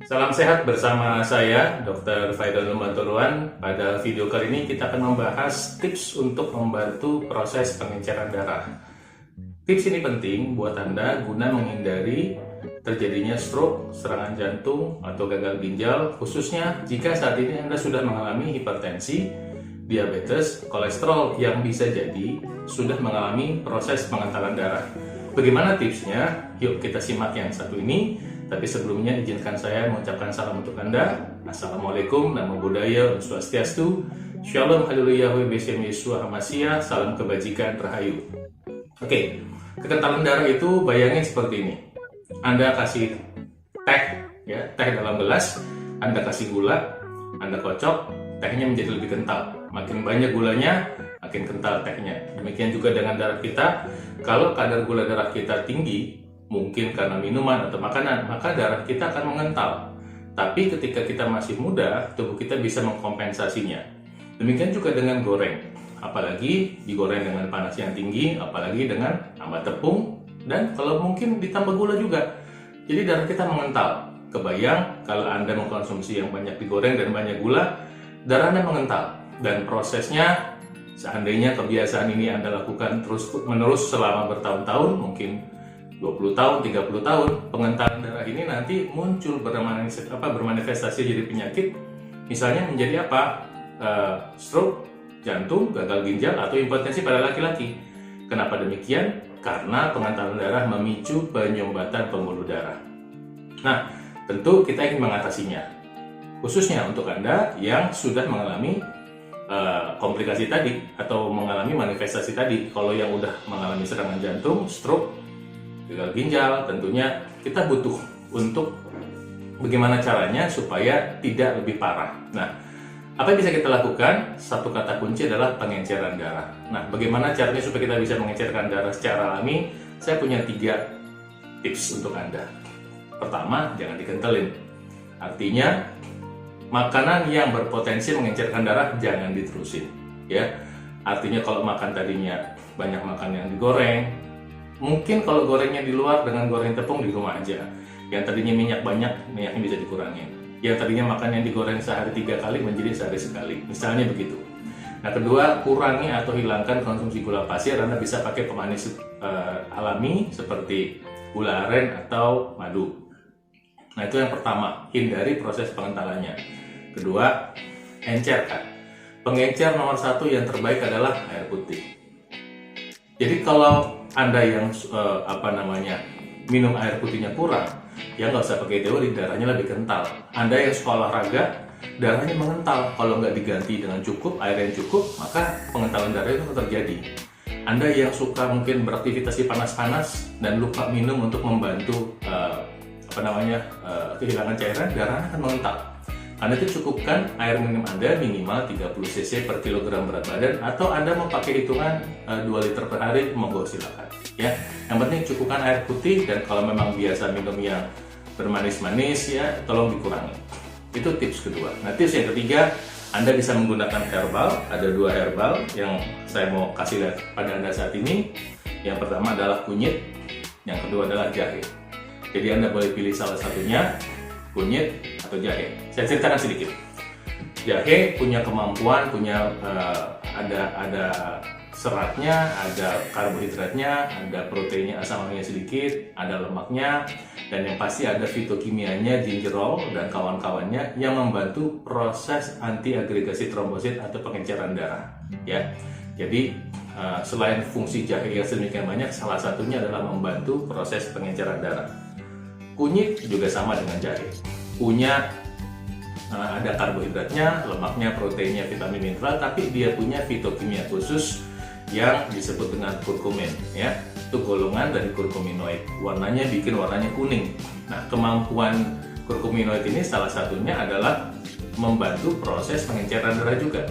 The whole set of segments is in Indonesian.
Salam sehat bersama saya, Dr. Faidal Lumantuluan. Pada video kali ini kita akan membahas tips untuk membantu proses pengenceran darah. Tips ini penting buat Anda guna menghindari terjadinya stroke, serangan jantung, atau gagal ginjal, khususnya jika saat ini Anda sudah mengalami hipertensi, diabetes, kolesterol yang bisa jadi sudah mengalami proses pengentalan darah. Bagaimana tipsnya? Yuk kita simak yang satu ini. Tapi sebelumnya izinkan saya mengucapkan salam untuk Anda. Assalamualaikum, Namo Buddhaya, Om Swastiastu, Shalom, Haleluya, Besem Yesus Hamasia, salam kebajikan, Rahayu. Oke, kekentalan darah itu bayangin seperti ini. Anda kasih teh, ya, teh dalam gelas, Anda kasih gula, Anda kocok, tehnya menjadi lebih kental. Makin banyak gulanya, makin kental tehnya. Demikian juga dengan darah kita. Kalau kadar gula darah kita tinggi, mungkin karena minuman atau makanan, maka darah kita akan mengental. Tapi ketika kita masih muda, tubuh kita bisa mengkompensasinya. Demikian juga dengan goreng. Apalagi digoreng dengan panas yang tinggi, apalagi dengan tambah tepung, dan kalau mungkin ditambah gula juga. Jadi darah kita mengental. Kebayang kalau Anda mengkonsumsi yang banyak digoreng dan banyak gula, darah Anda mengental. Dan prosesnya, seandainya kebiasaan ini Anda lakukan terus-menerus selama bertahun-tahun, mungkin 20 tahun, 30 tahun, pengentalan darah ini nanti muncul bermanifestasi jadi penyakit, misalnya menjadi apa? Stroke, jantung, gagal ginjal, atau impotensi pada laki-laki. Kenapa demikian? Karena pengentalan darah memicu penyumbatan pembuluh darah. Nah, tentu kita ingin mengatasinya, khususnya untuk Anda yang sudah mengalami komplikasi tadi atau mengalami manifestasi tadi. Kalau yang udah mengalami serangan jantung, stroke, gagal ginjal, tentunya kita butuh untuk bagaimana caranya supaya tidak lebih parah. Nah, apa yang bisa kita lakukan? Satu kata kunci adalah pengenceran darah. Nah, bagaimana caranya supaya kita bisa mengencerkan darah secara alami? Saya punya 3 tips untuk Anda. Pertama, jangan dikentelin. Artinya, makanan yang berpotensi mengencerkan darah jangan diterusin. Ya, artinya kalau makan tadinya banyak makan yang digoreng, mungkin kalau gorengnya di luar dengan goreng tepung di rumah aja. Yang tadinya minyak banyak, minyaknya bisa dikurangin. Yang tadinya makan yang digoreng sehari 3 kali menjadi sehari sekali. Misalnya begitu. Nah, kedua, kurangi atau hilangkan konsumsi gula pasir. Anda bisa pakai pemanis alami seperti gula aren atau madu. Nah, itu yang pertama, hindari proses pengentalannya. Kedua, encerkan. Pengencer nomor 1 yang terbaik adalah air putih. Jadi kalau Anda yang minum air putihnya kurang, ya nggak usah pakai teori, darahnya lebih kental. Anda yang suka olahraga, darahnya mengental. Kalau nggak diganti dengan cukup, air yang cukup, maka pengentalan darah itu terjadi. Anda yang suka mungkin beraktivitas panas-panas dan lupa minum untuk membantu kehilangan cairan, darahnya akan mengental. Anda itu cukupkan air minum Anda minimal 30 cc per kilogram berat badan, atau Anda mau pakai hitungan 2 liter per hari, monggo silakan. Ya, yang penting cukupkan air putih, dan kalau memang biasa minum yang bermanis-manis, ya tolong dikurangi. Itu tips kedua. Nah, tips yang ketiga, Anda bisa menggunakan herbal. Ada 2 herbal yang saya mau kasih lihat pada Anda saat ini. Yang pertama adalah kunyit, yang kedua adalah jahe. Jadi Anda boleh pilih salah satunya, kunyit atau jahe. Saya ceritakan sedikit. Jahe punya kemampuan, ada seratnya, ada karbohidratnya, ada proteinnya, asam aminonya sedikit, ada lemaknya, dan yang pasti ada fitokimianya, gingerol dan kawan-kawannya yang membantu proses antiagregasi trombosit atau pengenceran darah. Ya, jadi selain fungsi jahe yang sedemikian banyak, salah satunya adalah membantu proses pengenceran darah. Kunyit juga sama dengan jahe, punya ada karbohidratnya, lemaknya, proteinnya, vitamin, mineral, tapi dia punya fitokimia khusus yang disebut dengan kurkumin, ya. Itu golongan dari kurkuminoid. Warnanya bikin warnanya kuning. Nah, kemampuan kurkuminoid ini salah satunya adalah membantu proses pengenceran darah juga.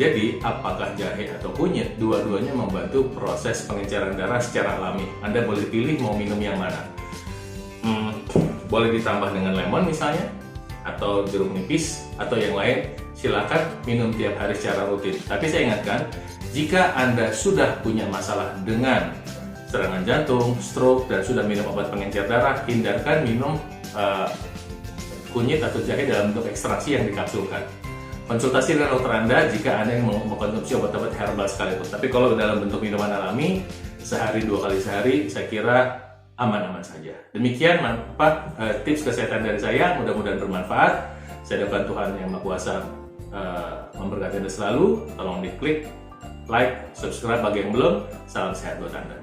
Jadi, apakah jahe atau kunyit, dua-duanya membantu proses pengenceran darah secara alami. Anda boleh pilih mau minum yang mana. Boleh ditambah dengan lemon misalnya, atau jeruk nipis, atau yang lain. Silakan minum tiap hari secara rutin. Tapi saya ingatkan, jika Anda sudah punya masalah dengan serangan jantung, stroke, dan sudah minum obat pengencer darah, hindarkan minum kunyit atau jahe dalam bentuk ekstraksi yang dikapsulkan. Konsultasi dengan dokter Anda jika Anda yang mau mengkonsumsi obat-obat herbal sekalipun. Tapi kalau dalam bentuk minuman alami, sehari 2 kali sehari, saya kira aman-aman saja. Demikian tips kesehatan dari saya, mudah-mudahan bermanfaat. Saya doakan Tuhan Yang Maha Kuasa memberkati Anda selalu. Tolong diklik like, subscribe bagi yang belum. Salam sehat buat Anda.